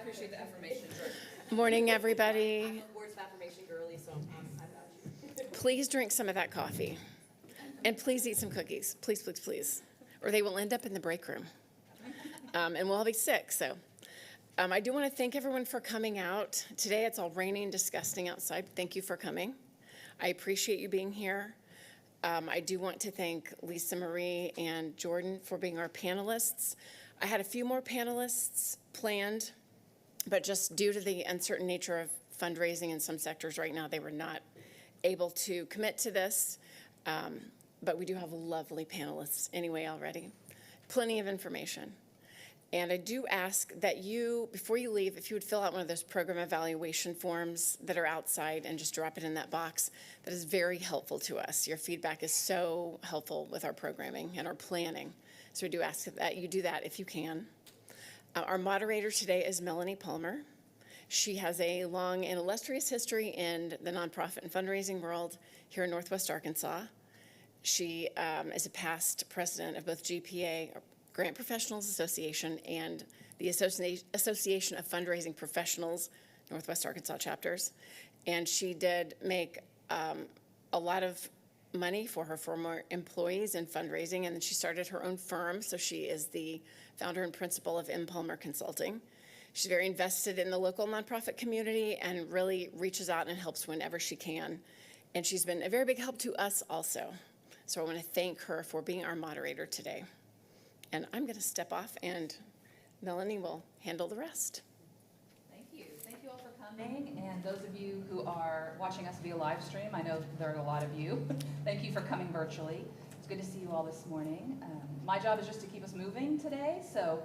appreciate the affirmation, Jordan. Morning, everybody. I'm a words of affirmation girly, so I got you. Please drink some of that coffee. And please eat some cookies. Please, please, please. Or they will end up in the break room. And we'll all be sick. So I do want to thank everyone for coming out. Today it's all rainy and disgusting outside. Thank you for coming. I appreciate you being here. I do want to thank Lisa Marie and Jordan for being our panelists. I had a few more panelists planned, but just due to the uncertain nature of fundraising in some sectors right now, they were not able to commit to this. But we do have lovely panelists anyway already. Plenty of information. And I do ask that you, before you leave, if you would fill out one of those program evaluation forms that are outside and just drop it in that box. That is very helpful to us. Your feedback is so helpful with our programming and our planning. So we do ask that you do that if you can. Our moderator today is Melanie Palmer. She has a long and illustrious history in the nonprofit and fundraising world here in Northwest Arkansas. She is a past president of both GPA, Grant Professionals Association, and the Association of Fundraising Professionals, Northwest Arkansas chapters. And she did make a lot of money for her former employees in fundraising, and then she started her own firm. So she is the founder and principal of M. Palmer Consulting. She's very invested in the local nonprofit community and really reaches out and helps whenever she can. And she's been a very big help to us also. So I want to thank her for being our moderator today. And I'm going to step off, and Melanie will handle the rest. Thank you. Thank you all for coming. And those of you who are watching us via live stream, I know there are a lot of you. Thank you for coming virtually. It's good to see you all this morning. My job is just to keep us moving today, so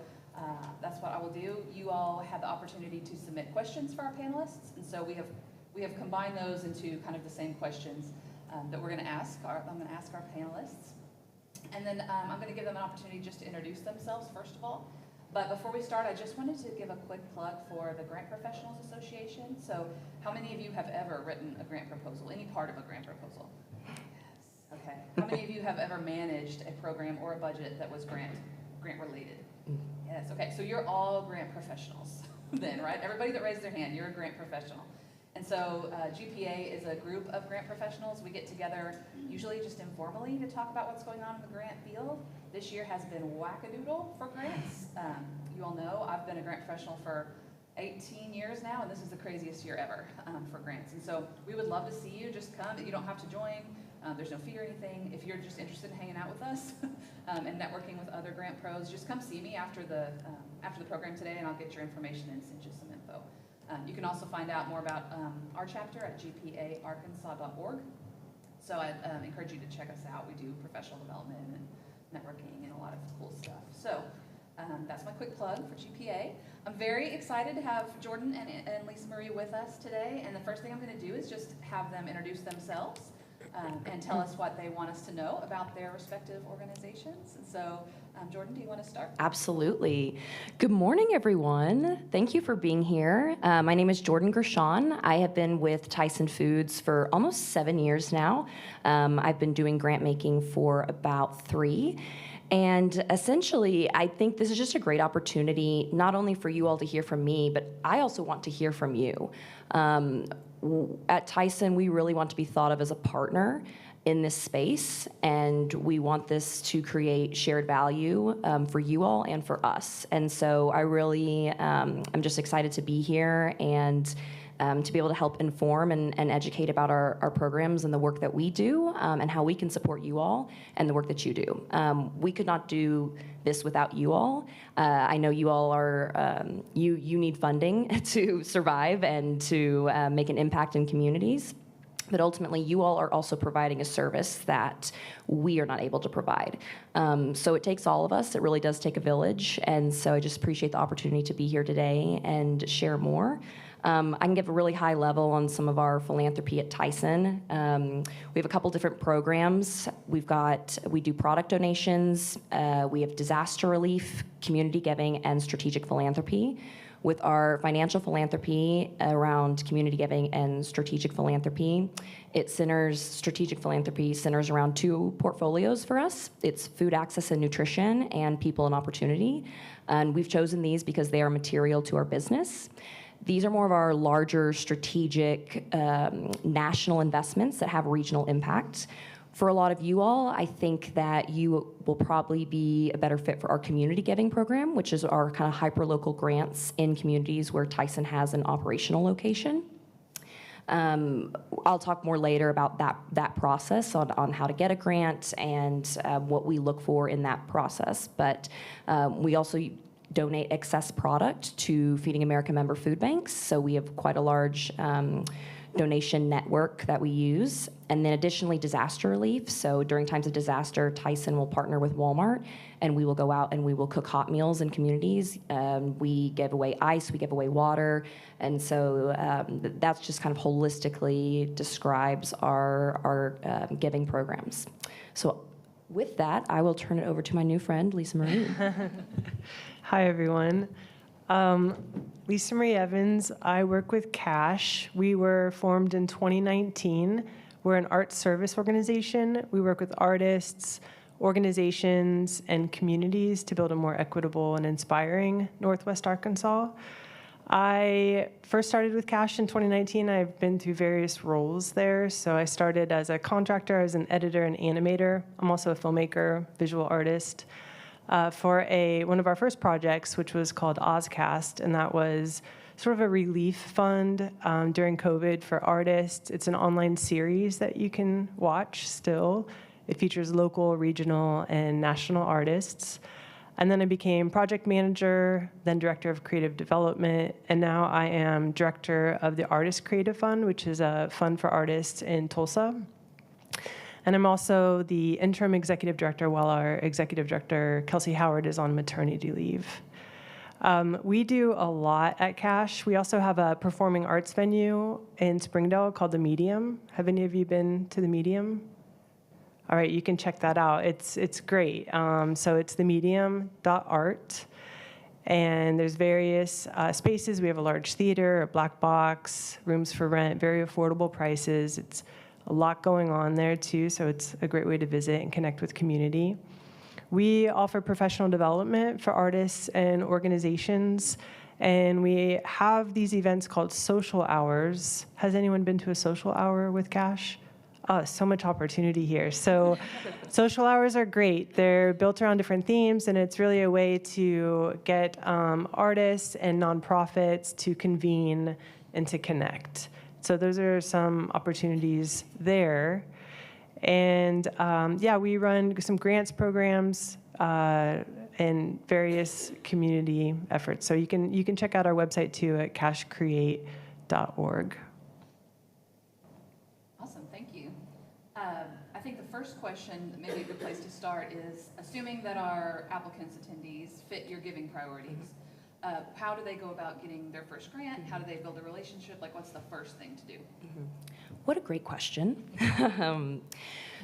that's what I will do. You all had the opportunity to submit questions for our panelists, and so we have combined those into kind of the same questions that we're going to ask. I'm going to ask our panelists. And then I'm going to give them an opportunity just to introduce themselves, first of all. But before we start, I just wanted to give a quick plug for the Grant Professionals Association. So how many of you have ever written a grant proposal, any part of a grant proposal? Yes. Okay. How many of you have ever managed a program or a budget that was grant related? Yes. Okay. So you're all grant professionals then, right? Everybody that raised their hand, you're a grant professional. And so GPA is a group of grant professionals. We get together usually just informally to talk about what's going on in the grant field. This year has been wackadoodle for grants. You all know I've been a grant professional for 18 years now, and this is the craziest year ever for grants. And so we would love to see you. Just come. You don't have to join. There's no fee or anything. If you're just interested in hanging out with us and networking with other grant pros, just come see me after the program today, and I'll get your information and send you some info. You can also find out more about our chapter at gpaarkansas.org. So I encourage you to check us out. We do professional development and networking and a lot of cool stuff. So that's my quick plug for GPA. I'm very excited to have Jordan and Lisa Marie with us today. And the first thing I'm going to do is just have them introduce themselves and tell us what they want us to know about their respective organizations. And so, Jordan, do you want to start? Absolutely. Good morning, everyone. Thank you for being here. My name is Jordan Gershon. I have been with Tyson Foods for almost 7 years now. I've been doing grant making for about 3. And essentially, I think this is just a great opportunity, not only for you all to hear from me, but I also want to hear from you. At Tyson, we really want to be thought of as a partner in this space, and we want this to create shared value for you all and for us. And so I really I'm just excited to be here and to be able to help inform and educate about our programs and the work that we do and how we can support you all and the work that you do. We could not do this without you all. I know you all are, you need funding to survive and to make an impact in communities. But ultimately, you all are also providing a service that we are not able to provide. So it takes all of us. It really does take a village. And so I just appreciate the opportunity to be here today and share more. I can give a really high level on some of our philanthropy at Tyson. We have a couple different programs. We do product donations. We have disaster relief, community giving, and strategic philanthropy. with our financial philanthropy around community giving and strategic philanthropy. Strategic philanthropy centers around two portfolios for us. It's food access and nutrition and people and opportunity. And we've chosen these because they are material to our business. These are more of our larger strategic national investments that have regional impact. For a lot of you all, I think that you will probably be a better fit for our community giving program, which is our kind of hyper-local grants in communities where Tyson has an operational location. I'll talk more later about that process on how to get a grant and what we look for in that process. But we also donate excess product to Feeding America member food banks, so we have quite a large donation network that we use. And then additionally, disaster relief. So during times of disaster, Tyson will partner with Walmart, and we will go out and we will cook hot meals in communities. We give away ice, we give away water, and so that's just kind of holistically describes our giving programs. So with that, I will turn it over to my new friend, Lisa Marie. Hi, everyone. Lisa Marie Evans. I work with CASH. We were formed in 2019. We're an art service organization. We work with artists, organizations, and communities to build a more equitable and inspiring Northwest Arkansas. I first started with CASH in 2019. I've been through various roles there. So I started as a contractor, as an editor and animator. I'm also a filmmaker, visual artist. For one of our first projects, which was called Ozcast, and that was sort of a relief fund during COVID for artists. It's an online series that you can watch still. It features local, regional, and national artists. And then I became project manager, then director of creative development, and now I am director of the Artist Creative Fund, which is a fund for artists in Tulsa. And I'm also the interim executive director while our executive director, Kelsey Howard, is on maternity leave. We do a lot at CASH. We also have a performing arts venue in Springdale called The Medium. Have any of you been to The Medium? All right, you can check that out. It's great. So it's themedium.art. And there's various spaces. We have a large theater, a black box, rooms for rent, very affordable prices. It's a lot going on there too, so it's a great way to visit and connect with community. We offer professional development for artists and organizations, and we have these events called social hours. Has anyone been to a social hour with CASH? Oh, so much opportunity here. So social hours are great. They're built around different themes, and it's really a way to get artists and nonprofits to convene and to connect. So those are some opportunities there. And we run some grants programs and various community efforts. So you can check out our website too at cashcreate.org. Awesome, thank you. I think the first question, maybe a good place to start, is assuming that our applicants, attendees, fit your giving priorities. How do they go about getting their first grant? How do they build a relationship? Like, what's the first thing to do? What a great question.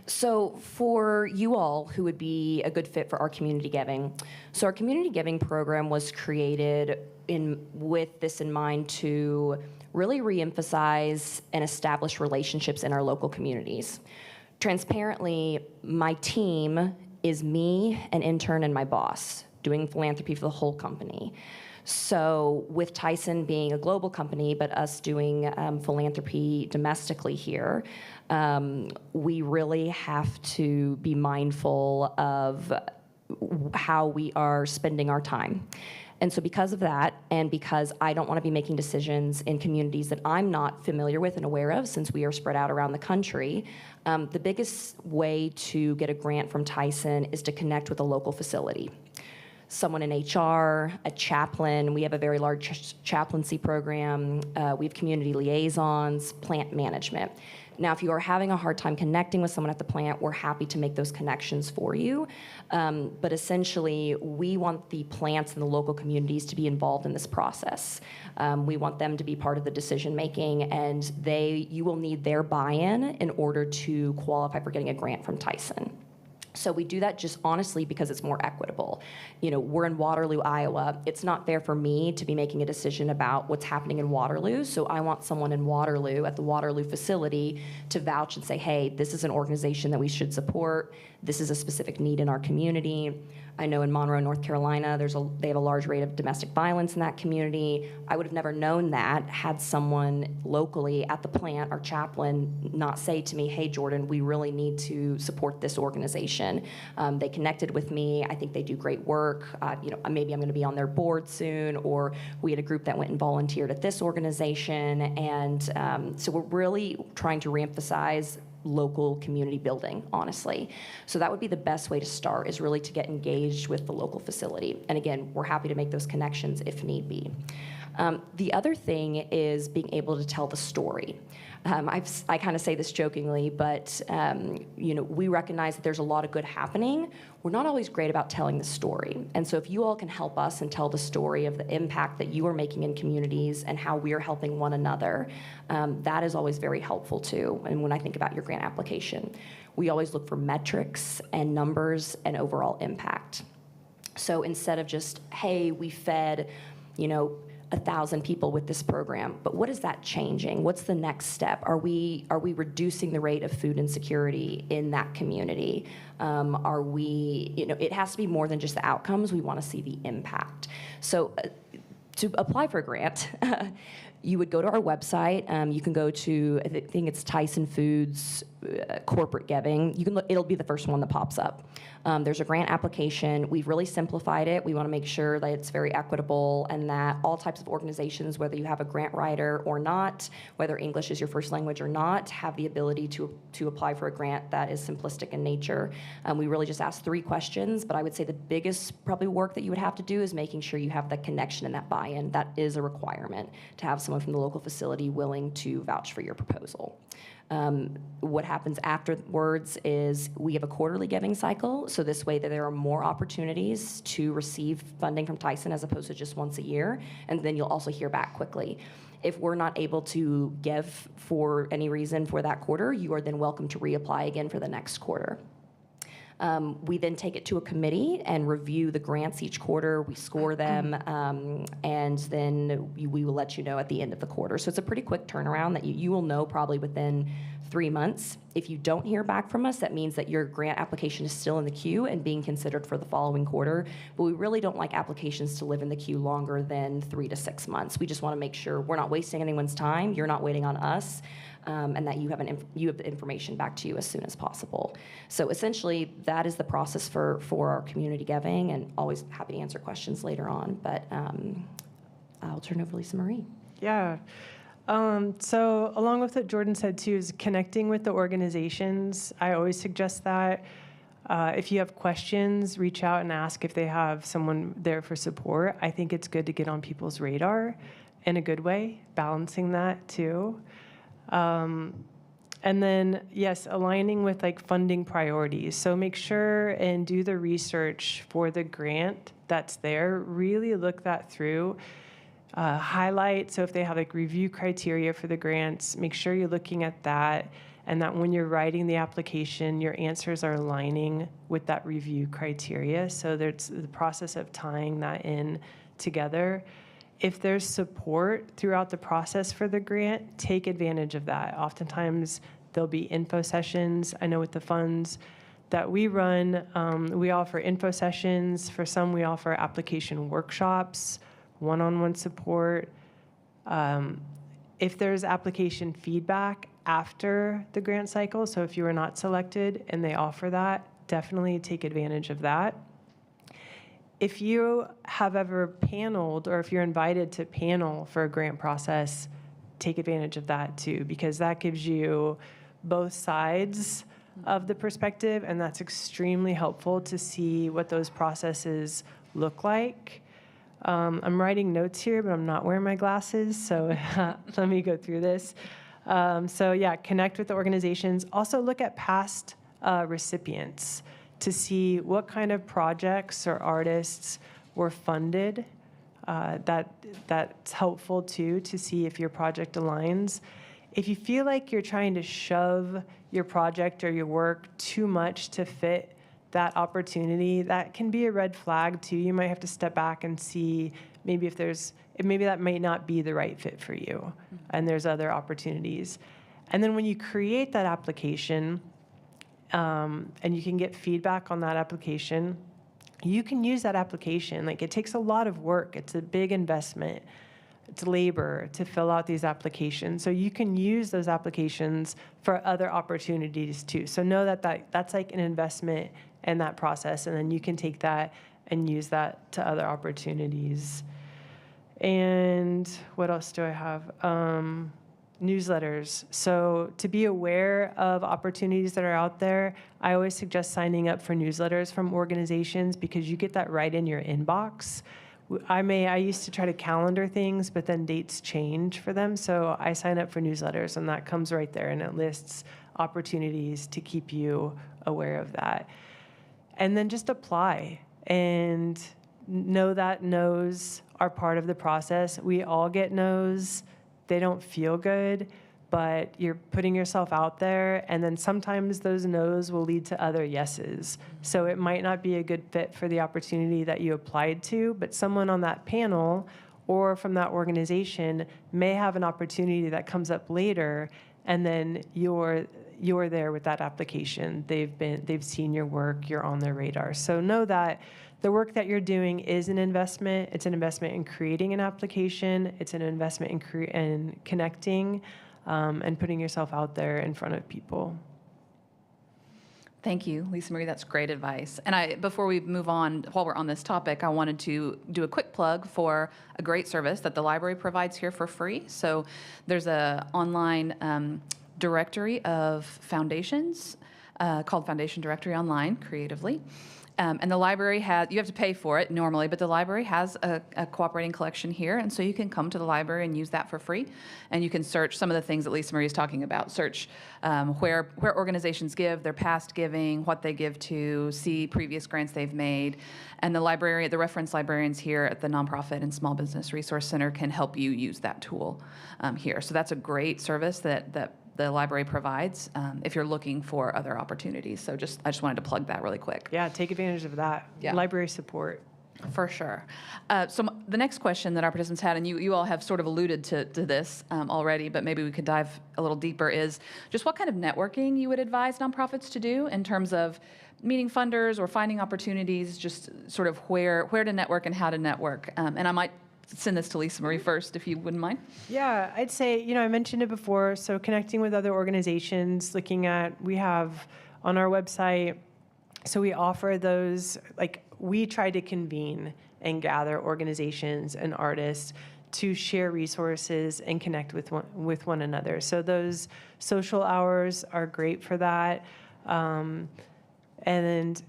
So for you all who would be a good fit for our community giving, so our community giving program was created with this in mind to really reemphasize and establish relationships in our local communities. Transparently, my team is me, an intern, and my boss, doing philanthropy for the whole company. So with Tyson being a global company, but us doing philanthropy domestically here, we really have to be mindful of how we are spending our time. And so because of that, and because I don't want to be making decisions in communities that I'm not familiar with and aware of, since we are spread out around the country, the biggest way to get a grant from Tyson is to connect with a local facility. Someone in HR, a chaplain. We have a very large chaplaincy program. We have community liaisons, plant management. Now, if you are having a hard time connecting with someone at the plant, we're happy to make those connections for you. But essentially, we want the plants and the local communities to be involved in this process. We want them to be part of the decision making, and you will need their buy-in in order to qualify for getting a grant from Tyson. So we do that just honestly because it's more equitable. You know, we're in Waterloo, Iowa. It's not fair for me to be making a decision about what's happening in Waterloo. So I want someone in Waterloo at the Waterloo facility to vouch and say, hey, this is an organization that we should support. This is a specific need in our community. I know in Monroe, North Carolina, they have a large rate of domestic violence in that community. I would have never known that had someone locally at the plant, our chaplain, not say to me, hey, Jordan, we really need to support this organization. They connected with me. I think they do great work. You know, maybe I'm going to be on their board soon, or we had a group that went and volunteered at this organization. And so we're really trying to reemphasize local community building, honestly. So that would be the best way to start, is really to get engaged with the local facility. And again, we're happy to make those connections if need be. The other thing is being able to tell the story. I kind of say this jokingly, but you know, we recognize that there's a lot of good happening. We're not always great about telling the story. And so if you all can help us and tell the story of the impact that you are making in communities and how we are helping one another, that is always very helpful too. And when I think about your grant application, we always look for metrics and numbers and overall impact. So instead of just, hey, we fed, you know, 1,000 people with this program, but what is that changing? What's the next step? Are we reducing the rate of food insecurity in that community? Are we, you know, it has to be more than just the outcomes. We want to see the impact. So to apply for a grant, you would go to our website. You can go to, I think it's Tyson Foods corporate giving. You can look, it'll be the first one that pops up. There's a grant application. We've really simplified it. We want to make sure that it's very equitable and that all types of organizations, whether you have a grant writer or not, whether English is your first language or not, have the ability to apply for a grant that is simplistic in nature. We really just ask 3 questions, but I would say the biggest probably work that you would have to do is making sure you have the connection and that buy-in. That is a requirement, to have someone from the local facility willing to vouch for your proposal. What happens afterwards is we have a quarterly giving cycle, so this way that there are more opportunities to receive funding from Tyson as opposed to just once a year, and then you'll also hear back quickly. If we're not able to give for any reason for that quarter, you are then welcome to reapply again for the next quarter. We then take it to a committee and review the grants each quarter. We score them, and then we will let you know at the end of the quarter. So it's a pretty quick turnaround that you will know probably within 3 months. If you don't hear back from us, that means that your grant application is still in the queue and being considered for the following quarter. But we really don't like applications to live in the queue longer than 3 to 6 months. We just want to make sure we're not wasting anyone's time, you're not waiting on us, and that you have the information back to you as soon as possible. So essentially, that is the process for our community giving, and always happy to answer questions later on. But I'll turn over to Lisa Marie. Yeah. So along with what Jordan said too, is connecting with the organizations. I always suggest that. If you have questions, reach out and ask if they have someone there for support. I think it's good to get on people's radar in a good way, balancing that too. And then, yes, aligning with like funding priorities. So make sure and do the research for the grant that's there. Really look that through. Highlight, so if they have like review criteria for the grants, make sure you're looking at that, and that when you're writing the application, your answers are aligning with that review criteria. So there's the process of tying that in together. If there's support throughout the process for the grant, take advantage of that. Oftentimes, there'll be info sessions. I know with the funds that we run, we offer info sessions. For some, we offer application workshops, one-on-one support. If there's application feedback after the grant cycle, so if you were not selected and they offer that, definitely take advantage of that. If you have ever paneled, or if you're invited to panel for a grant process, take advantage of that too, because that gives you both sides of the perspective, and that's extremely helpful to see what those processes look like. I'm writing notes here, but I'm not wearing my glasses, so let me go through this. So yeah, connect with the organizations. Also look at past recipients to see what kind of projects or artists were funded. That's helpful too, to see if your project aligns. If you feel like you're trying to shove your project or your work too much to fit that opportunity, that can be a red flag too. You might have to step back and see maybe maybe that might not be the right fit for you, and there's other opportunities. And then when you create that application, and you can get feedback on that application, you can use that application. Like, it takes a lot of work. It's a big investment. It's labor to fill out these applications. So you can use those applications for other opportunities too. So know that that's like an investment in that process, and then you can take that and use that to other opportunities. And what else do I have? Newsletters. So to be aware of opportunities that are out there, I always suggest signing up for newsletters from organizations, because you get that right in your inbox. I used to try to calendar things, but then dates change for them. So I sign up for newsletters, and that comes right there, and it lists opportunities to keep you aware of that. And then just apply and know that no's are part of the process. We all get no's. They don't feel good, but you're putting yourself out there, and then sometimes those no's will lead to other yeses. So it might not be a good fit for the opportunity that you applied to, but someone on that panel or from that organization may have an opportunity that comes up later, and then you're there with that application. They've seen your work, you're on their radar. So know that the work that you're doing is an investment. It's an investment in creating an application. It's an investment in connecting and putting yourself out there in front of people. Thank you, Lisa Marie. That's great advice. And before we move on, while we're on this topic, I wanted to do a quick plug for a great service that the library provides here for free. So there's an online directory of foundations called Foundation Directory Online, creatively. And the library you have to pay for it normally, but the library has a cooperating collection here, and so you can come to the library and use that for free. And you can search some of the things that Lisa Marie is talking about. Search where organizations give, their past giving, what they give to, see previous grants they've made. And the reference librarians here at the Nonprofit and Small Business Resource Center can help you use that tool here. So that's a great service that the library provides if you're looking for other opportunities. So I just wanted to plug that really quick. Yeah, take advantage of that. Yeah. Library support. For sure. So the next question that our participants had, and you all have sort of alluded to this already, but maybe we could dive a little deeper, is just what kind of networking you would advise nonprofits to do in terms of meeting funders or finding opportunities, just sort of where to network and how to network. And I might send this to Lisa Marie first, if you wouldn't mind. Yeah, I'd say, I mentioned it before, so connecting with other organizations, we have on our website, so we offer those, we try to convene and gather organizations and artists to share resources and connect with one another. So those social hours are great for that. And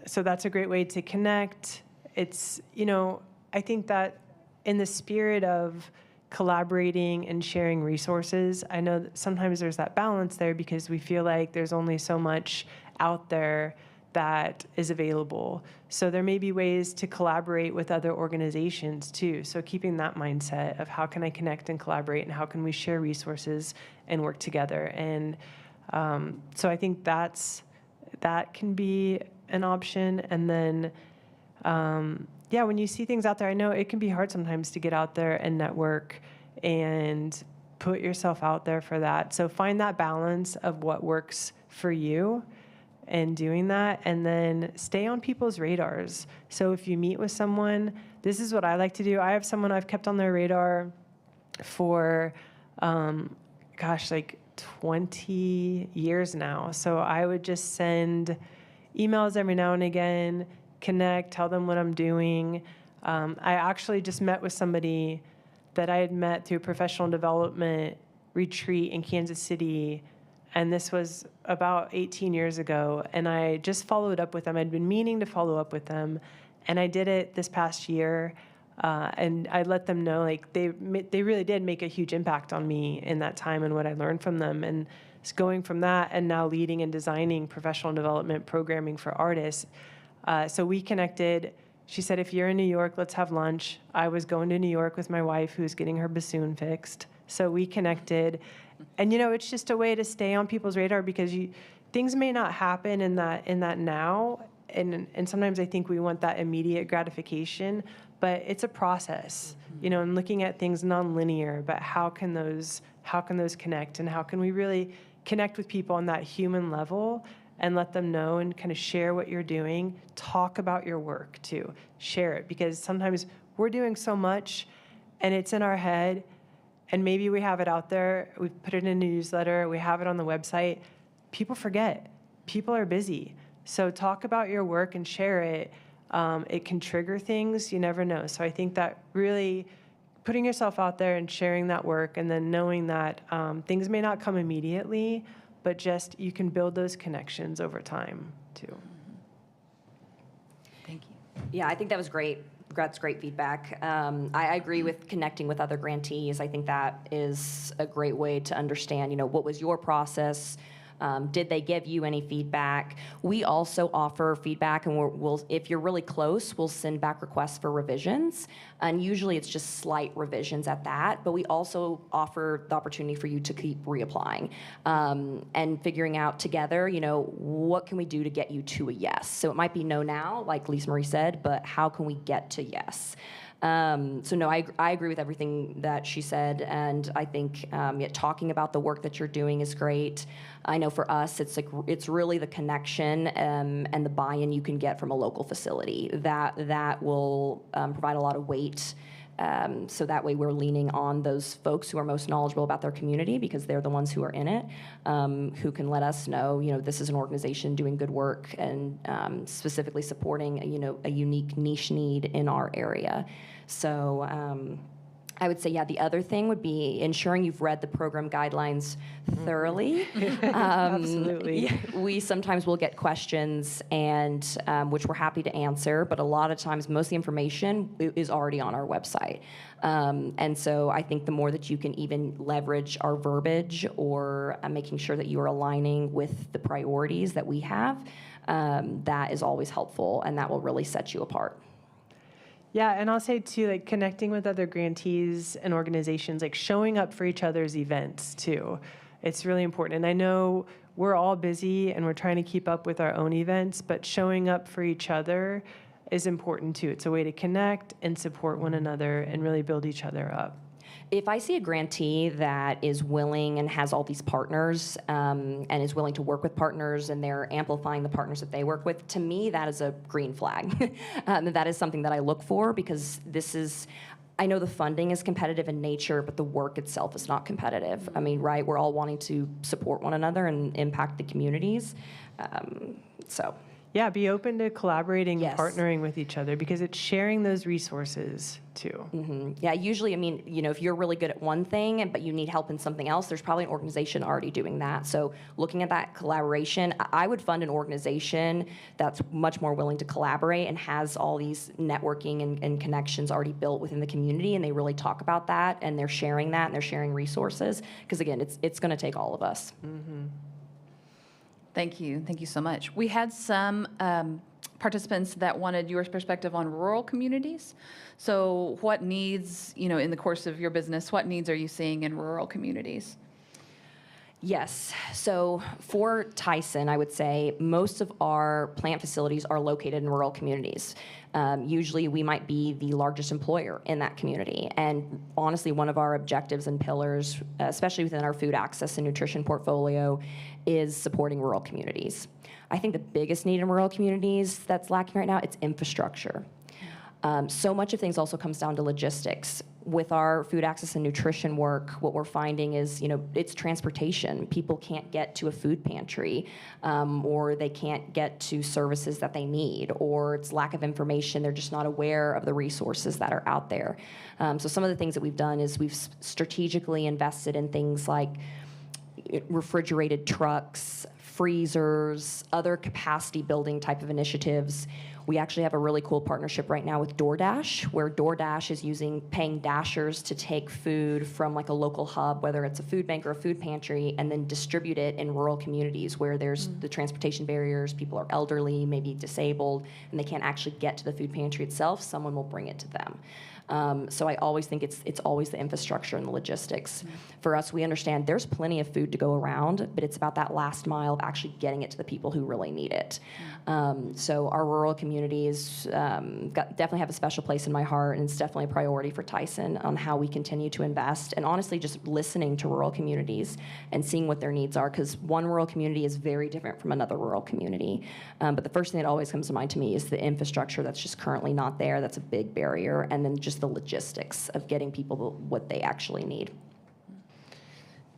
so that's a great way to connect. It's, I think that in the spirit of collaborating and sharing resources, I know that sometimes there's that balance there because we feel like there's only so much out there that is available. So there may be ways to collaborate with other organizations too. So keeping that mindset of how can I connect and collaborate, and how can we share resources and work together. And so I think that can be an option. And then when you see things out there, I know it can be hard sometimes to get out there and network and put yourself out there for that. So find that balance of what works for you and doing that, and then stay on people's radars. So if you meet with someone, this is what I like to do. I have someone I've kept on their radar for, 20 years now. So I would just send emails every now and again, connect, tell them what I'm doing. I actually just met with somebody that I had met through a professional development retreat in Kansas City, and this was about 18 years ago, and I just followed up with them. I'd been meaning to follow up with them, and I did it this past year, and I let them know they really did make a huge impact on me in that time and what I learned from them. And it's going from that and now leading and designing professional development programming for artists. So we connected. She said, if you're in New York, let's have lunch. I was going to New York with my wife, who was getting her bassoon fixed. So we connected. And, it's just a way to stay on people's radar, because things may not happen in that now, and sometimes I think we want that immediate gratification, but it's a process, and looking at things non-linear, but how can those connect, and how can we really connect with people on that human level and let them know and kind of share what you're doing, talk about your work too, share it, because sometimes we're doing so much and it's in our head, and maybe we have it out there, we put it in a newsletter, we have it on the website. People forget. People are busy. So talk about your work and share it. It can trigger things. You never know. So I think that really putting yourself out there and sharing that work, and then knowing that things may not come immediately, but just you can build those connections over time too. Thank you. Yeah, I think that was great. That's great feedback. I agree with connecting with other grantees. I think that is a great way to understand, what was your process? Did they give you any feedback? We also offer feedback, and we'll, if you're really close, we'll send back requests for revisions. And usually it's just slight revisions at that, but we also offer the opportunity for you to keep reapplying and figuring out together, what can we do to get you to a yes? So it might be no now, like Lisa Marie said, but how can we get to yes? So no, I agree with everything that she said, and I think talking about the work that you're doing is great. I know for us, it's really the connection and the buy-in you can get from a local facility that will provide a lot of weight. So that way we're leaning on those folks who are most knowledgeable about their community, because they're the ones who are in it, who can let us know, this is an organization doing good work and specifically supporting, a unique niche need in our area. So I would say, the other thing would be ensuring you've read the program guidelines thoroughly. Absolutely. We sometimes will get questions, and which we're happy to answer, but a lot of times, most of the information is already on our website. And so I think the more that you can even leverage our verbiage, or making sure that you are aligning with the priorities that we have, that is always helpful, and that will really set you apart. Yeah, and I'll say too, connecting with other grantees and organizations, showing up for each other's events too. It's really important. And I know we're all busy and we're trying to keep up with our own events, but showing up for each other is important too. It's a way to connect and support one another and really build each other up. If I see a grantee that is willing and has all these partners and is willing to work with partners, and they're amplifying the partners that they work with, to me, that is a green flag. That is something that I look for, because I know the funding is competitive in nature, but the work itself is not competitive. I mean, right, we're all wanting to support one another and impact the communities. Yeah, be open to collaborating Yes. and partnering with each other, because it's sharing those resources too. Mm-hmm. Yeah, usually, if you're really good at one thing, but you need help in something else, there's probably an organization already doing that. So looking at that collaboration, I would fund an organization that's much more willing to collaborate and has all these networking and connections already built within the community, and they really talk about that, and they're sharing that, and they're sharing resources, because again, it's going to take all of us. Mm-hmm. Thank you. Thank you so much. We had some participants that wanted your perspective on rural communities. So what needs, in the course of your business, what needs are you seeing in rural communities? Yes. So for Tyson, I would say most of our plant facilities are located in rural communities. Usually we might be the largest employer in that community. And honestly, one of our objectives and pillars, especially within our food access and nutrition portfolio, is supporting rural communities. I think the biggest need in rural communities that's lacking right now, it's infrastructure. So much of things also comes down to logistics. With our food access and nutrition work, what we're finding is, it's transportation. People can't get to a food pantry, or they can't get to services that they need, or it's lack of information. They're just not aware of the resources that are out there. So some of the things that we've done is we've strategically invested in things like refrigerated trucks, freezers, other capacity building type of initiatives. We actually have a really cool partnership right now with DoorDash, where DoorDash is paying Dashers to take food from like a local hub, whether it's a food bank or a food pantry, and then distribute it in rural communities where there's the transportation barriers, people are elderly, maybe disabled, and they can't actually get to the food pantry itself. Someone will bring it to them. So I always think it's always the infrastructure and the logistics. For us, we understand there's plenty of food to go around, but it's about that last mile of actually getting it to the people who really need it. So our rural communities definitely have a special place in my heart, and it's definitely a priority for Tyson on how we continue to invest, and honestly just listening to rural communities and seeing what their needs are, because one rural community is very different from another rural community. But the first thing that always comes to mind to me is the infrastructure that's just currently not there. That's a big barrier, and then just the logistics of getting people what they actually need.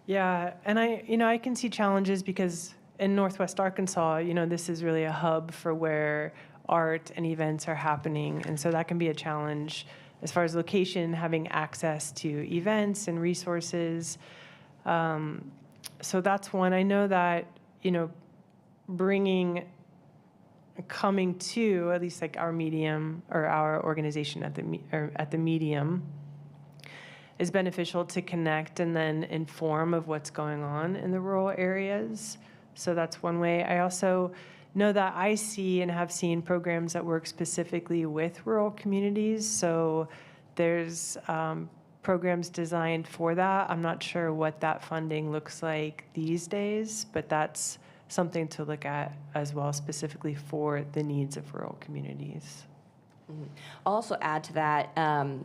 Yeah, and I can see challenges because in Northwest Arkansas, this is really a hub for where art and events are happening, and so that can be a challenge as far as location, having access to events and resources. So that's one. I know that coming to at least like our medium or our organization at the medium is beneficial to connect and then inform of what's going on in the rural areas. So that's one way. I also know that I see and have seen programs that work specifically with rural communities. So there's programs designed for that. I'm not sure what that funding looks like these days, but that's something to look at as well, specifically for the needs of rural communities. I'll also add to that, I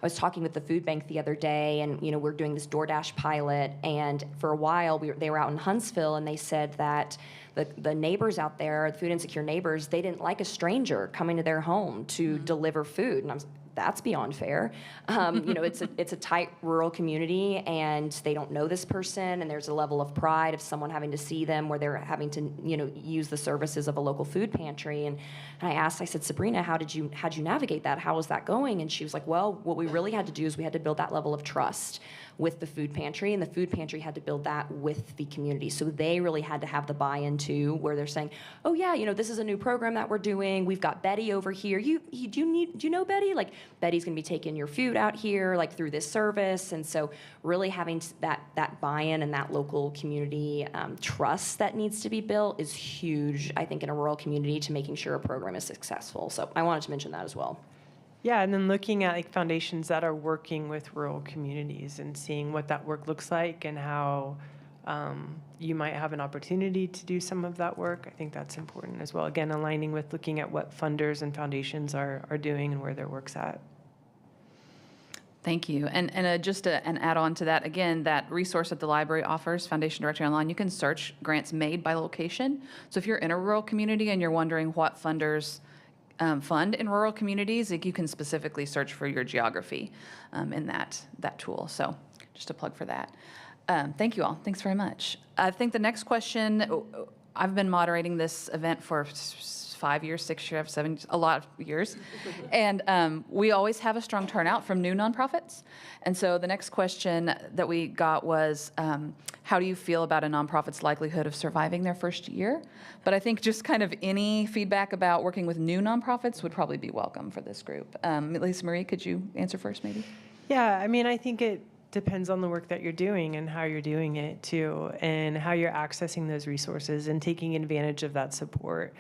was talking with the food bank the other day, and we're doing this DoorDash pilot, and for a while they were out in Huntsville, and they said that the neighbors out there, the food insecure neighbors, they didn't like a stranger coming to their home to deliver food, and that's beyond fair. It's a tight rural community, and they don't know this person, and there's a level of pride of someone having to see them where they're having to use the services of a local food pantry. And I said, Sabrina, how'd you navigate that? How was that going? And she was like, well, what we really had to do is we had to build that level of trust with the food pantry, and the food pantry had to build that with the community. So they really had to have the buy-in too, where they're saying, oh yeah, this is a new program that we're doing. We've got Betty over here. Do you know Betty? Like, Betty's gonna be taking your food out here, like through this service. And so really having that buy-in and that local community trust that needs to be built is huge, I think, in a rural community to making sure a program is successful. So I wanted to mention that as well. Yeah, and then looking at like foundations that are working with rural communities and seeing what that work looks like and how you might have an opportunity to do some of that work. I think that's important as well. Again, aligning with looking at what funders and foundations are doing and where their work's at. Thank you. And just an add-on to that, again, that resource that the library offers, Foundation Directory Online, you can search grants made by location. So if you're in a rural community and you're wondering what funders fund in rural communities, like, you can specifically search for your geography in that tool. So just a plug for that. Thank you all. Thanks very much. I think the next question, I've been moderating this event for 5 years, 6 years, 7, a lot of years. And we always have a strong turnout from new nonprofits. And so the next question that we got was, how do you feel about a nonprofit's likelihood of surviving their first year? But I think just kind of any feedback about working with new nonprofits would probably be welcome for this group. Lisa Marie, could you answer first maybe? Yeah, I think it depends on the work that you're doing and how you're doing it too, and how you're accessing those resources and taking advantage of that support.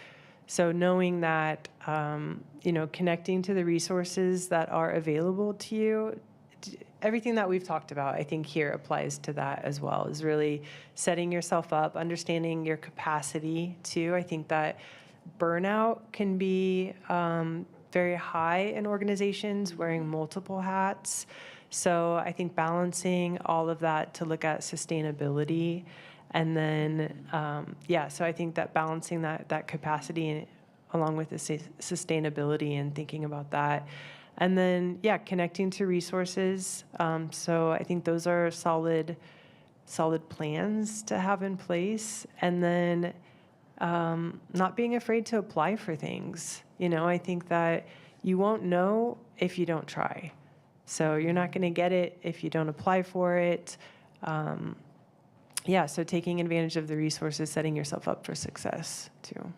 So knowing that, connecting to the resources that are available to you, everything that we've talked about, I think here applies to that as well, is really setting yourself up, understanding your capacity too. I think that burnout can be very high in organizations, wearing multiple hats. So I think balancing all of that to look at sustainability. And then, so I think that balancing that capacity along with the sustainability and thinking about that. And then, connecting to resources. So I think those are solid plans to have in place. And then not being afraid to apply for things. I think that you won't know if you don't try. So you're not going to get it if you don't apply for it. So taking advantage of the resources, setting yourself up for success too.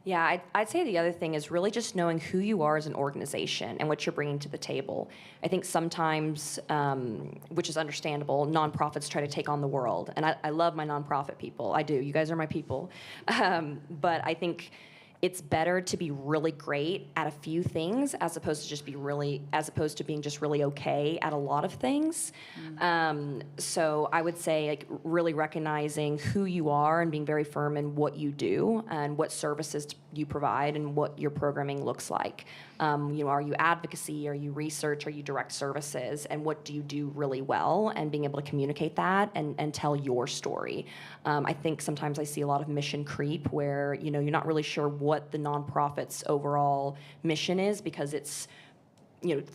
Yeah, I'd say the other thing is really just knowing who you are as an organization and what you're bringing to the table. I think sometimes, which is understandable, nonprofits try to take on the world. And I love my nonprofit people. I do. You guys are my people. But I think it's better to be really great at a few things as opposed to being just really okay at a lot of things. So I would say like really recognizing who you are and being very firm in what you do and what services you provide and what your programming looks like. Are you advocacy? Are you research? Are you direct services? And what do you do really well? And being able to communicate that and tell your story. I think sometimes I see a lot of mission creep where, you're not really sure what the nonprofit's overall mission is because it's,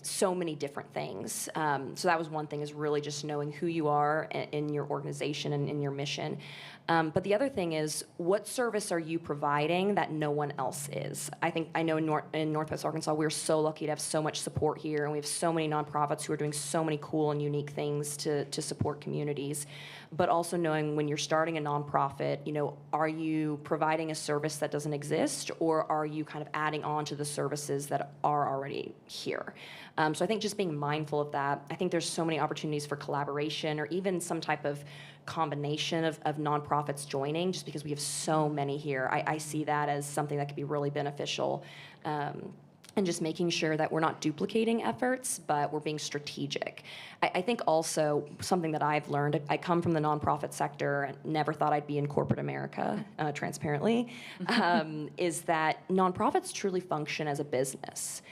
so many different things. So that was one thing, is really just knowing who you are in your organization and in your mission. But the other thing is, what service are you providing that no one else is? I know in Northwest Arkansas, we're so lucky to have so much support here, and we have so many nonprofits who are doing so many cool and unique things to support communities. But also knowing when you're starting a nonprofit, are you providing a service that doesn't exist, or are you kind of adding on to the services that are already here? So I think just being mindful of that. I think there's so many opportunities for collaboration or even some type of combination of nonprofits joining, just because we have so many here. I see that as something that could be really beneficial. And just making sure that we're not duplicating efforts, but we're being strategic. I think also something that I've learned, I come from the nonprofit sector and never thought I'd be in corporate America, transparently, is that nonprofits truly function as a business.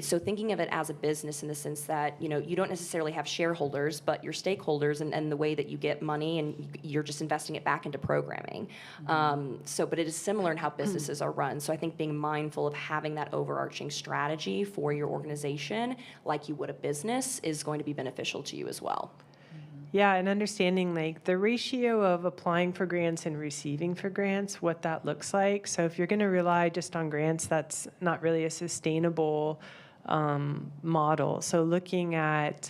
So thinking of it as a business in the sense that, you don't necessarily have shareholders, but your stakeholders and the way that you get money and you're just investing it back into programming. But it is similar in how businesses are run. So I think being mindful of having that overarching strategy for your organization, like you would a business, is going to be beneficial to you as well. Yeah, and understanding like the ratio of applying for grants and receiving for grants, what that looks like. So if you're going to rely just on grants, that's not really a sustainable model. So looking at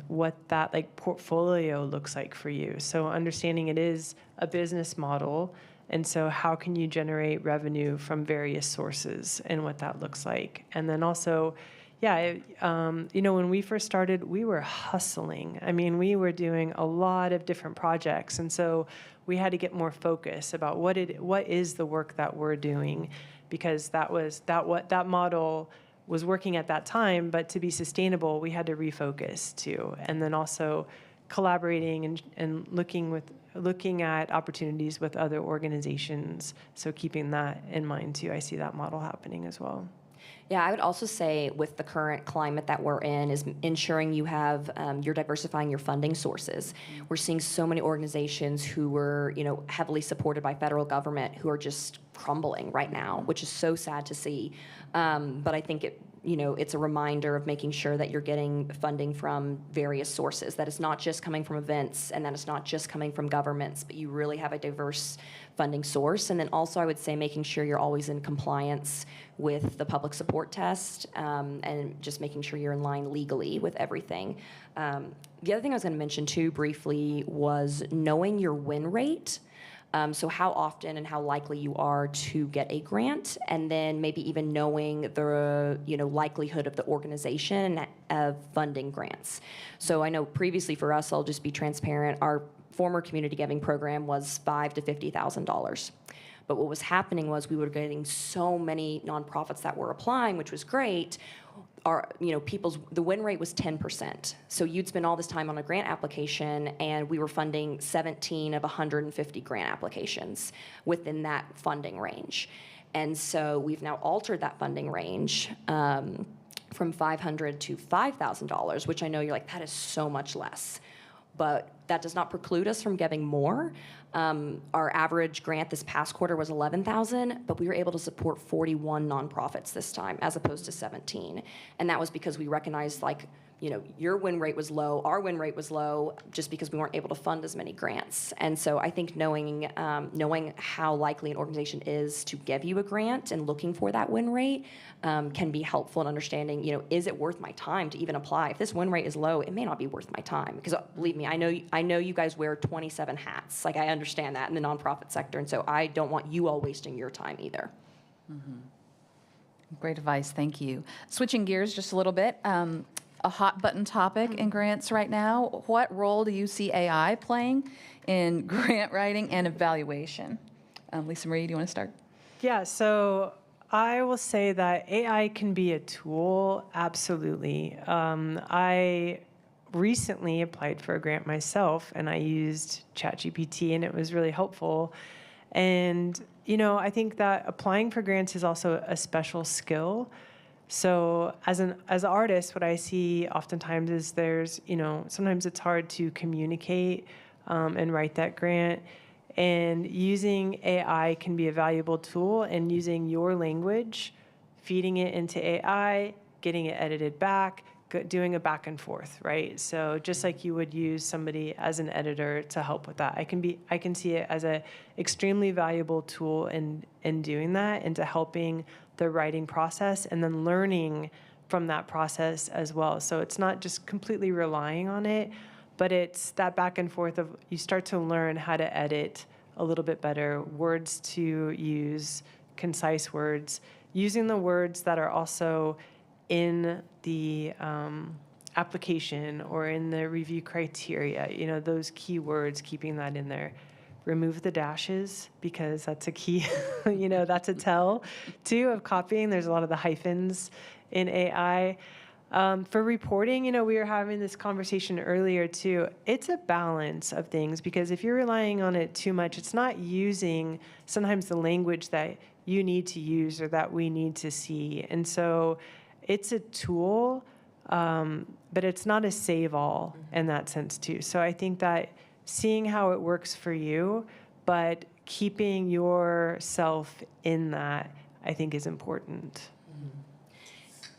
what that like portfolio looks like for you. So understanding it is a business model. And so how can you generate revenue from various sources and what that looks like? And then also, when we first started, we were hustling. We were doing a lot of different projects. And so we had to get more focus about what is the work that we're doing, because that model was working at that time, but to be sustainable, we had to refocus too. And then also collaborating and looking at opportunities with other organizations. So keeping that in mind too. I see that model happening as well. Yeah, I would also say with the current climate that we're in is ensuring you have, you're diversifying your funding sources. We're seeing so many organizations who were, heavily supported by federal government who are just crumbling right now, which is so sad to see. But I think it's a reminder of making sure that you're getting funding from various sources, that it's not just coming from events and that it's not just coming from governments, but you really have a diverse funding source. And then also I would say making sure you're always in compliance with the public support test, and just making sure you're in line legally with everything. The other thing I was going to mention too briefly was knowing your win rate. So how often and how likely you are to get a grant, and then maybe even knowing the likelihood of the organization of funding grants. So I know previously for us, I'll just be transparent, our former community giving program was $5,000 to $50,000. But what was happening was we were getting so many nonprofits that were applying, which was great. The win rate was 10%. So you'd spend all this time on a grant application, and we were funding 17 of 150 grant applications within that funding range. And so we've now altered that funding range from $500 to $5,000, which I know you're like, that is so much less. But that does not preclude us from giving more. Our average grant this past quarter was $11,000, but we were able to support 41 nonprofits this time, as opposed to 17. And that was because we recognized, your win rate was low, our win rate was low, just because we weren't able to fund as many grants. And so I think knowing how likely an organization is to give you a grant and looking for that win rate can be helpful in understanding, is it worth my time to even apply? If this win rate is low, it may not be worth my time. Because believe me, I I know you guys wear 27 hats. Like, I understand that in the nonprofit sector, and so I don't want you all wasting your time either. Great advice, thank you. Switching gears just a little bit, a hot button topic in grants right now. What role do you see AI playing in grant writing and evaluation? Lisa Marie, do you want to start? Yeah, so I will say that AI can be a tool, absolutely. I recently applied for a grant myself, and I used ChatGPT, and it was really helpful. And, you know, I think that applying for grants is also a special skill. So as an artist, what I see oftentimes is there's, you know, sometimes it's hard to communicate and write that grant. And using AI can be a valuable tool, and using your language, feeding it into AI, getting it edited back, doing a back and forth, right? So just like you would use somebody as an editor to help with that, I can see it as a extremely valuable tool in doing that, into helping the writing process and then learning from that process as well. So it's not just completely relying on it, but it's that back and forth of you start to learn how to edit a little bit better, words to use, concise words, using the words that are also in the application or in the review criteria, you know, those keywords, keeping that in there. Remove the dashes, because that's a key, you know, that's a tell too of copying. There's a lot of the hyphens in AI. For reporting, you know, we were having this conversation earlier too. It's a balance of things, because if you're relying on it too much, it's not using sometimes the language that you need to use or that we need to see. And so it's a tool, but it's not a save-all in that sense too. So I think that seeing how it works for you, but keeping yourself in that, I think is important.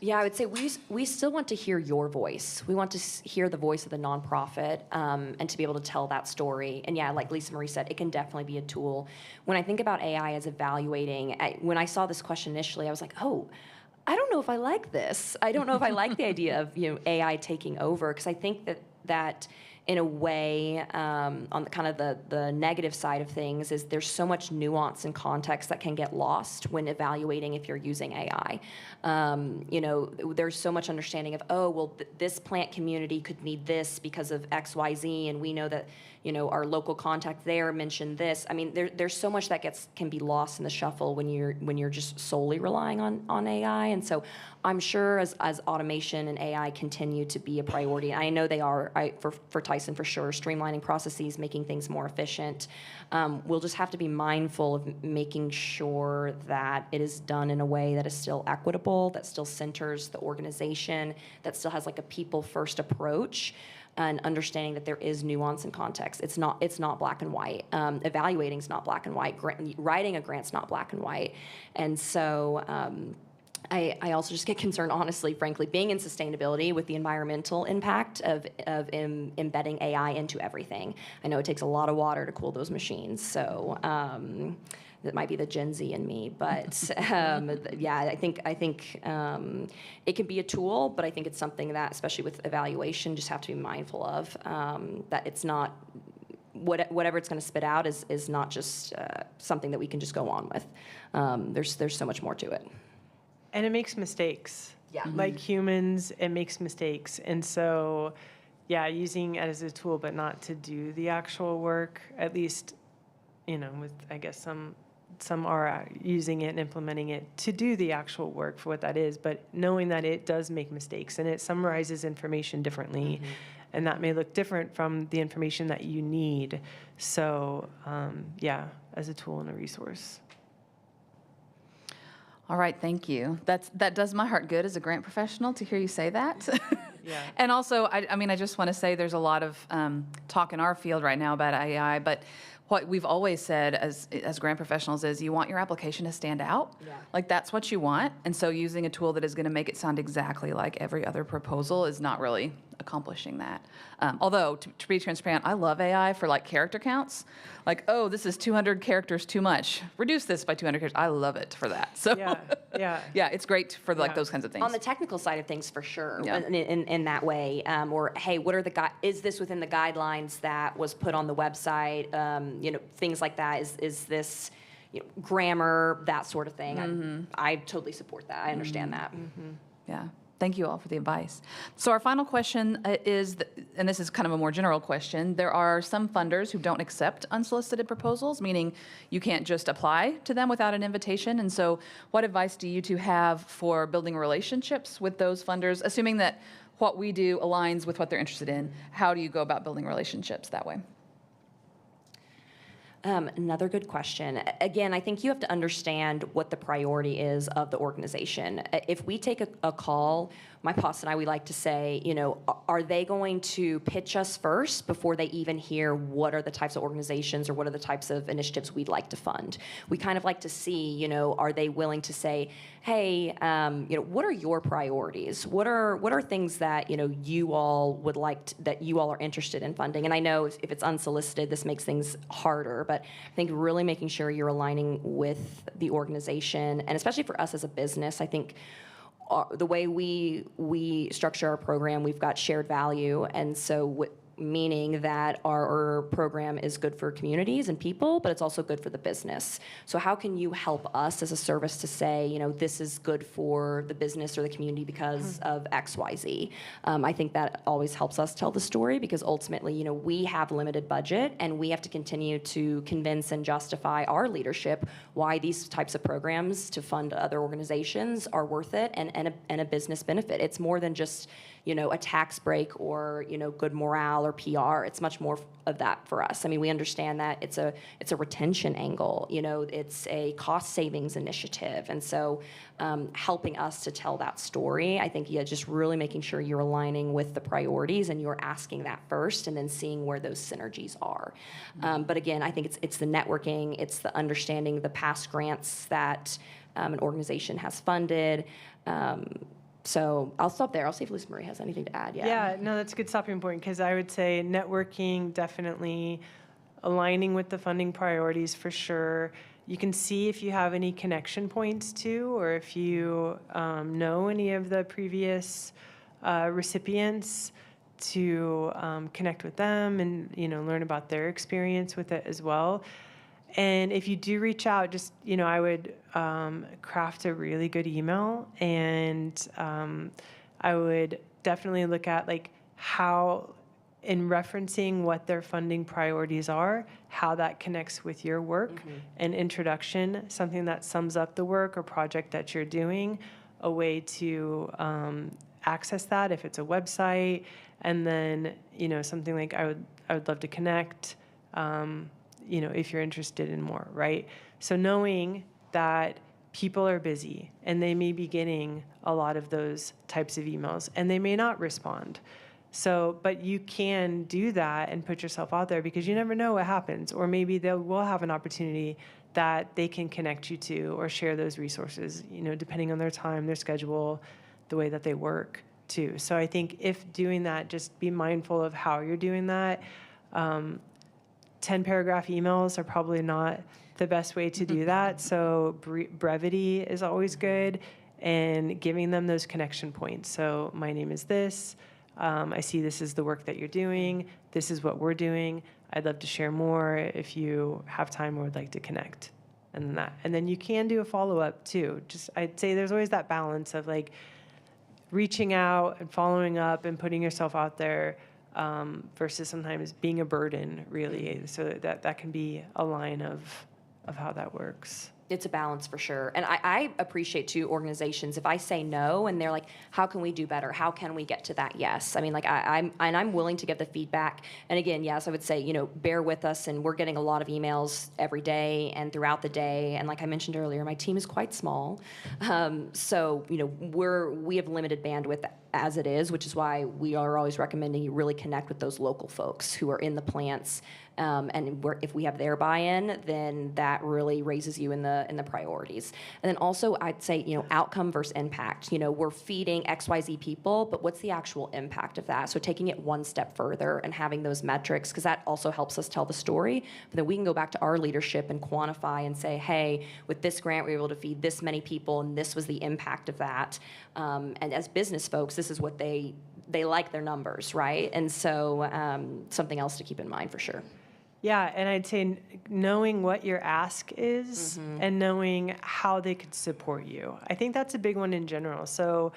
Yeah, I would say we still want to hear your voice. We want to hear the voice of the nonprofit, and to be able to tell that story. And yeah, like Lisa Marie said, it can definitely be a tool. When I think about AI as evaluating, when I saw this question initially, I was like, oh, I don't know if I like this. I don't know if I like the idea of, you know, AI taking over, because I think that in a way, on the kind of the negative side of things, is there's so much nuance and context that can get lost when evaluating if you're using AI. You know, there's so much understanding of, oh, well, this plant community could need this because of X, Y, Z, and we know that, you know, our local contact there mentioned this. I mean, there's so much that can be lost in the shuffle when you're just solely relying on AI. And so I'm sure as automation and AI continue to be a priority, and I know they are, for Tyson for sure, streamlining processes, making things more efficient. We'll just have to be mindful of making sure that it is done in a way that is still equitable, that still centers the organization, that still has like a people-first approach, and understanding that there is nuance and context. It's not black and white. Evaluating is not black and white. Writing a grant's not black and white. And so I also just get concerned, honestly, frankly, being in sustainability with the environmental impact of embedding AI into everything. I know it takes a lot of water to cool those machines, so that might be the Gen Z in me, but yeah, I think it can be a tool, but I think it's something that, especially with evaluation, just have to be mindful of, that it's not, whatever it's going to spit out is not just something that we can just go on with. There's so much more to it. And it makes mistakes. Yeah. Like humans, it makes mistakes. And so, yeah, using it as a tool, but not to do the actual work, at least, you know, with, I guess, some are using it and implementing it to do the actual work for what that is, but knowing that it does make mistakes and it summarizes information differently, and that may look different from the information that you need. So, yeah, as a tool and a resource. All right, thank you. That does my heart good as a grant professional to hear you say that. Yeah. And also, I mean, I just want to say there's a lot of talk in our field right now about AI, but what we've always said as grant professionals is you want your application to stand out. Yeah. Like, that's what you want. And so using a tool that is going to make it sound exactly like every other proposal is not really accomplishing that. Although, to be transparent, I love AI for like character counts. Like, oh, this is 200 characters too much. Reduce this by 200 characters. I love it for that. So Yeah, yeah. yeah, it's great for like Yeah. those kinds of things. On the technical side of things, for sure, Yeah. in that way, or hey, what are is this within the guidelines that was put on the website? Things like that. Is this grammar, that sort of thing? I totally support that. I understand that. Yeah. Thank you all for the advice. So our final question is, and this is kind of a more general question, there are some funders who don't accept unsolicited proposals, meaning you can't just apply to them without an invitation. And so what advice do you two have for building relationships with those funders, assuming that what we do aligns with what they're interested in? How do you go about building relationships that way? Another good question. Again, I think you have to understand what the priority is of the organization. If we take a call, my boss and I, we like to say, are they going to pitch us first before they even hear what are the types of organizations or what are the types of initiatives we'd like to fund? We kind of like to see, are they willing to say, hey, what are your priorities? What are things that you all would like that you all are interested in funding? And I know if it's unsolicited, this makes things harder, but I think really making sure you're aligning with the organization, and especially for us as a business, I think the way we structure our program, we've got shared value, and so meaning that our program is good for communities and people, but it's also good for the business. So how can you help us as a service to say, this is good for the business or the community because of X, Y, Z? I think that always helps us tell the story, because ultimately, we have limited budget and we have to continue to convince and justify our leadership why these types of programs to fund other organizations are worth it and a business benefit. It's more than just a tax break or, good morale or PR. It's much more of that for us. I mean, we understand that it's a retention angle, it's a cost savings initiative. And so helping us to tell that story, I think, just really making sure you're aligning with the priorities and you're asking that first and then seeing where those synergies are. But again, I think it's the networking, it's the understanding the past grants that an organization has funded. So I'll stop there. I'll see if Lisa Marie has anything to add. Yeah, no, that's a good stopping point, because I would say networking, definitely aligning with the funding priorities for sure. You can see if you have any connection points too, or if you know any of the previous recipients, to connect with them and learn about their experience with it as well. And if you do reach out, just, I would craft a really good email, and I would definitely look at how, in referencing what their funding priorities are, how that connects with your work, an introduction, something that sums up the work or project that you're doing, a way to access that if it's a website, and then, something like I would love to connect. If you're interested in more, right? So knowing that people are busy and they may be getting a lot of those types of emails and they may not respond. So, but you can do that and put yourself out there, because you never know what happens. Or maybe they will have an opportunity that they can connect you to or share those resources, depending on their time, their schedule, the way that they work too. So I think if doing that, just be mindful of how you're doing that. 10-paragraph emails are probably not the best way to do that. So brevity is always good, and giving them those connection points. So my name is this. I see this is the work that you're doing. This is what we're doing. I'd love to share more if you have time or would like to connect. And then you can do a follow-up too. I'd say there's always that balance of reaching out and following up and putting yourself out there, versus sometimes being a burden, really. So that can be a line of how that works. It's a balance for sure. And I appreciate too organizations, if I say no and they're like, how can we do better? How can we get to that yes? I mean, I'm willing to give the feedback. And again, yes, I would say, bear with us, and we're getting a lot of emails every day and throughout the day. And like I mentioned earlier, my team is quite small. So, we have limited bandwidth as it is, which is why we are always recommending you really connect with those local folks who are in the plants And if we have their buy-in, then that really raises you in the priorities. And then also, I'd say, outcome versus impact. We're feeding XYZ people, but what's the actual impact of that? So taking it one step further and having those metrics, because that also helps us tell the story. But then we can go back to our leadership and quantify and say, hey, with this grant, we were able to feed this many people, and this was the impact of that. And as business folks, this is what they like their numbers, right? And so something else to keep in mind for sure. Yeah, and I'd say knowing what your ask is and knowing how they could support you. I think that's a big one in general. So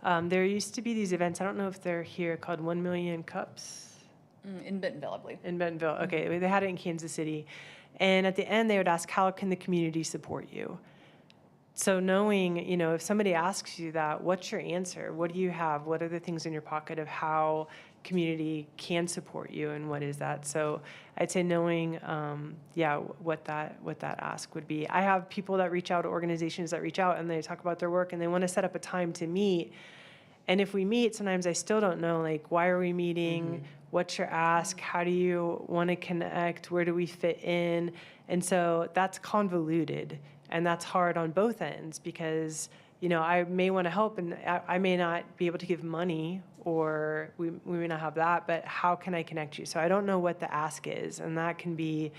there used to be these events, I don't know if they're here, called 1 Million Cups. In Bentonville, I believe. In Bentonville, okay. They had it in Kansas City. And at the end, they would ask, how can the community support you? So knowing, if somebody asks you that, what's your answer? What do you have? What are the things in your pocket of how community can support you, and what is that? So I'd say knowing, what that ask would be. I have people that reach out, organizations that reach out, and they talk about their work, and they want to set up a time to meet. And if we meet, sometimes I still don't know, like, why are we meeting? What's your ask? How do you want to connect? Where do we fit in? And so that's convoluted. And that's hard on both ends because, I may want to help and I may not be able to give money or we may not have that, but how can I connect you? So I don't know what the ask is. And that can be,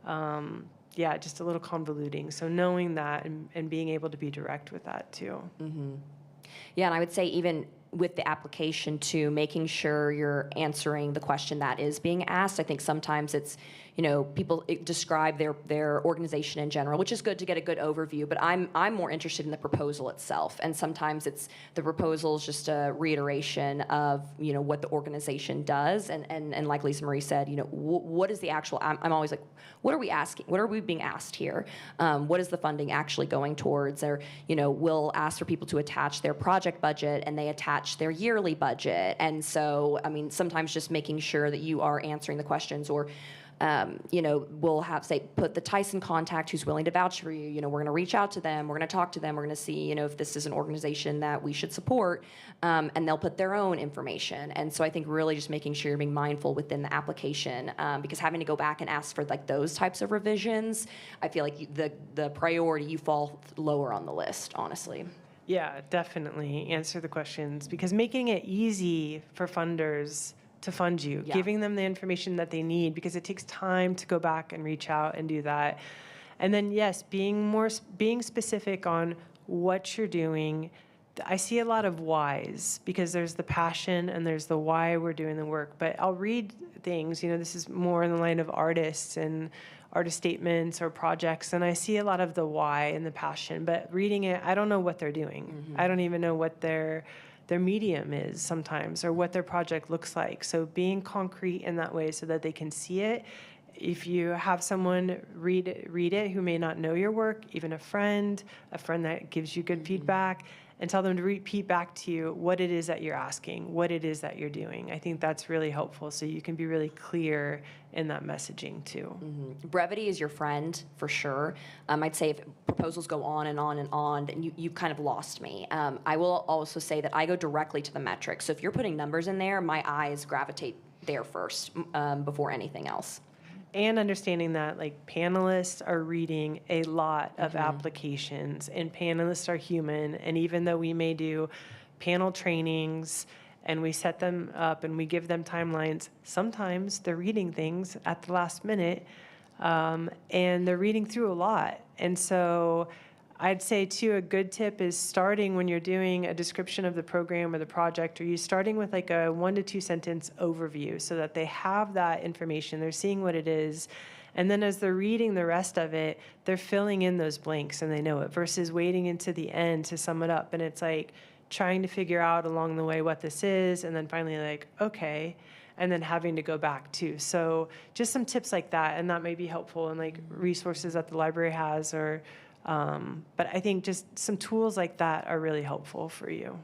just a little convoluting. So knowing that and being able to be direct with that too. Yeah, and I would say even with the application too, making sure you're answering the question that is being asked. I think sometimes it's, people describe their organization in general, which is good to get a good overview, but I'm more interested in the proposal itself. And sometimes it's the proposal is just a reiteration of, what the organization does. And like Lisa Marie said, what is the actual, I'm always like, what are we asking? What are we being asked here? What is the funding actually going towards? Or, we'll ask for people to attach their project budget and they attach their yearly budget. And so, sometimes just making sure that you are answering the questions or, we'll have, say, put the Tyson contact who's willing to vouch for you. We're going to reach out to them. We're going to talk to them. We're going to see, if this is an organization that we should support. And they'll put their own information. And so I think really just making sure you're being mindful within the application because having to go back and ask for like those types of revisions, I feel like the priority, you fall lower on the list, honestly. Yeah, definitely answer the questions because making it easy for funders to fund you, giving them the information that they need because it takes time to go back and reach out and do that. And then, yes, being specific on what you're doing. I see a lot of whys because there's the passion and there's the why we're doing the work. But I'll read things, this is more in the line of artists and artist statements or projects, and I see a lot of the why and the passion. But reading it, I don't know what they're doing. I don't even know what their medium is sometimes or what their project looks like. So being concrete in that way so that they can see it. If you have someone read it who may not know your work, even a friend that gives you good feedback, and tell them to repeat back to you what it is that you're asking, what it is that you're doing. I think that's really helpful so you can be really clear in that messaging too. Brevity is your friend for sure. I'd say if proposals go on and on and on, then you kind of lost me. I will also say that I go directly to the metrics. So if you're putting numbers in there, my eyes gravitate there first before anything else. And understanding that panelists are reading a lot of applications and panelists are human. And even though we may do panel trainings and we set them up and we give them timelines, sometimes they're reading things at the last minute and they're reading through a lot. And so I'd say too, a good tip is starting when you're doing a description of the program or the project, or you starting with a 1 to 2 sentence overview so that they have that information, they're seeing what it is. And then as they're reading the rest of it, they're filling in those blanks and they know it versus waiting into the end to sum it up. And it's trying to figure out along the way what this is. And then finally okay. And then having to go back too. So just some tips like that. And that may be helpful and resources that the library has or, but I think just some tools like that are really helpful for you.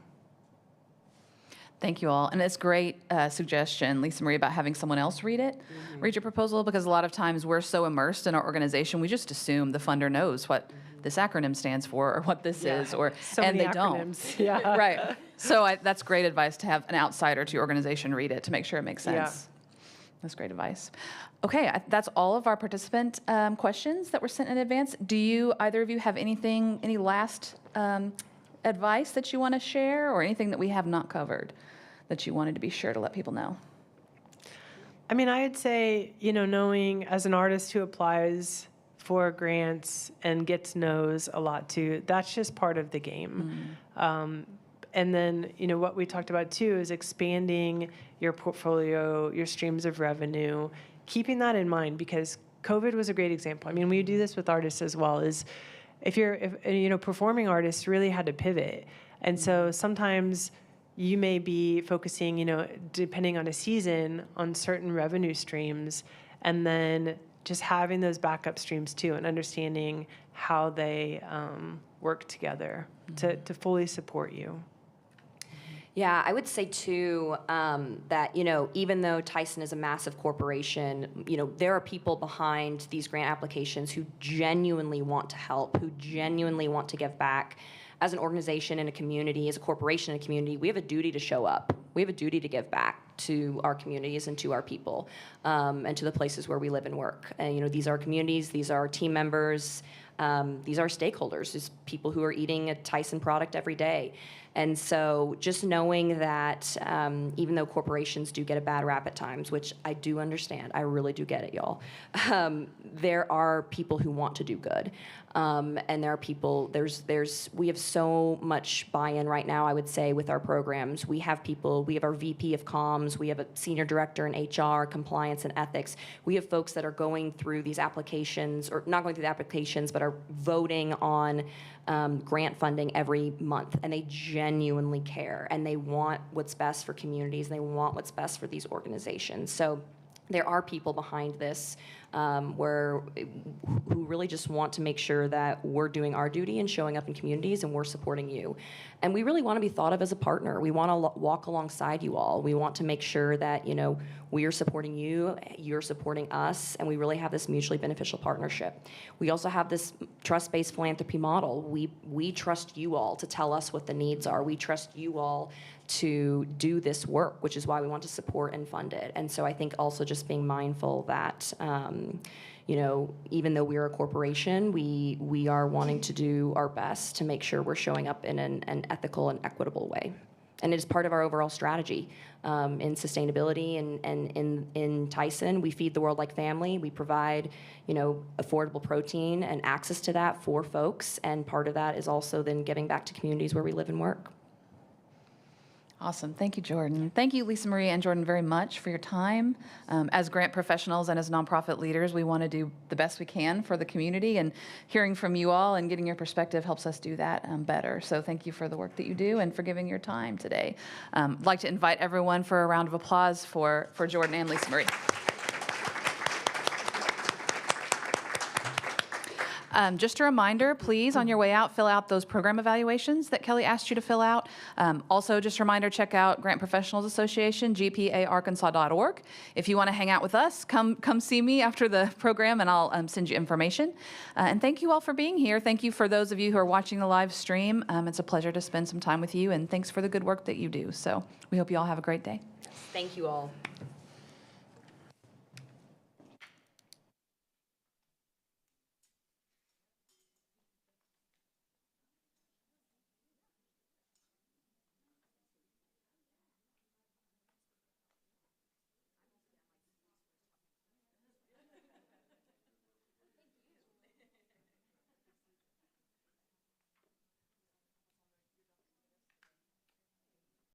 Thank you all. And it's great suggestion, Lisa Marie, about having someone else read it, read your proposal, because a lot of times we're so immersed in our organization, we just assume the funder knows what this acronym stands for or what this is, and they acronyms. don't. Yeah. Right. So that's great advice to have an outsider to your organization read it to make sure it makes sense. That's great advice. Okay, that's all of our participant questions that were sent in advance. Do you, either of you, have anything, any last advice that you want to share, or anything that we have not covered that you wanted to be sure to let people know? I mean, I'd say, knowing as an artist who applies for grants and gets no's a lot too, that's just part of the game. And then, what we talked about too is expanding your portfolio, your streams of revenue, keeping that in mind, because COVID was a great example. I mean, we do this with artists as well, is if performing artists really had to pivot. And so sometimes you may be focusing, depending on a season, on certain revenue streams, and then just having those backup streams too, and understanding how they work together to fully support you. Yeah, I would say too that, even though Tyson is a massive corporation, there are people behind these grant applications who genuinely want to help, who genuinely want to give back. As an organization in a community, as a corporation in a community, we have a duty to show up. We have a duty to give back to our communities and to our people, and to the places where we live and work. And, these are communities, these are team members, these are stakeholders, these people who are eating a Tyson product every day. And so just knowing that even though corporations do get a bad rap at times, which I do understand, I really do get it, y'all, there are people who want to do good. And there are people, we have so much buy-in right now, I would say, with our programs. We have our VP of comms, we have a senior director in HR, compliance and ethics. We have folks that are going through these applications, or not going through the applications, but are voting on grant funding every month, and they genuinely care, and they want what's best for communities, and they want what's best for these organizations. So there are people behind this who really just want to make sure that we're doing our duty and showing up in communities, and we're supporting you. And we really want to be thought of as a partner. We want to walk alongside you all. We want to make sure that, we are supporting you, you're supporting us, and we really have this mutually beneficial partnership. We also have this trust-based philanthropy model. We trust you all to tell us what the needs are. We trust you all to do this work, which is why we want to support and fund it. And so I think also just being mindful that, even though we're a corporation, we are wanting to do our best to make sure we're showing up in an ethical and equitable way. And it is part of our overall strategy in sustainability and in Tyson. We feed the world like family. We provide, affordable protein and access to that for folks. And part of that is also then giving back to communities where we live and work. Awesome. Thank you, Jordan. Thank you, Lisa Marie and Jordan, very much for your time. As grant professionals and as nonprofit leaders, we want to do the best we can for the community, and hearing from you all and getting your perspective helps us do that better. So thank you for the work that you do and for giving your time today. I'd like to invite everyone for a round of applause for Jordan and Lisa Marie. Just a reminder, please, on your way out, fill out those program evaluations that Kelly asked you to fill out. Also, just a reminder, check out Grant Professionals Association, gpaarkansas.org. If you want to hang out with us, come see me after the program, and I'll send you information. And thank you all for being here. Thank you for those of you who are watching the live stream. It's a pleasure to spend some time with you, and thanks for the good work that you do. So we hope you all have a great day. Thank you all.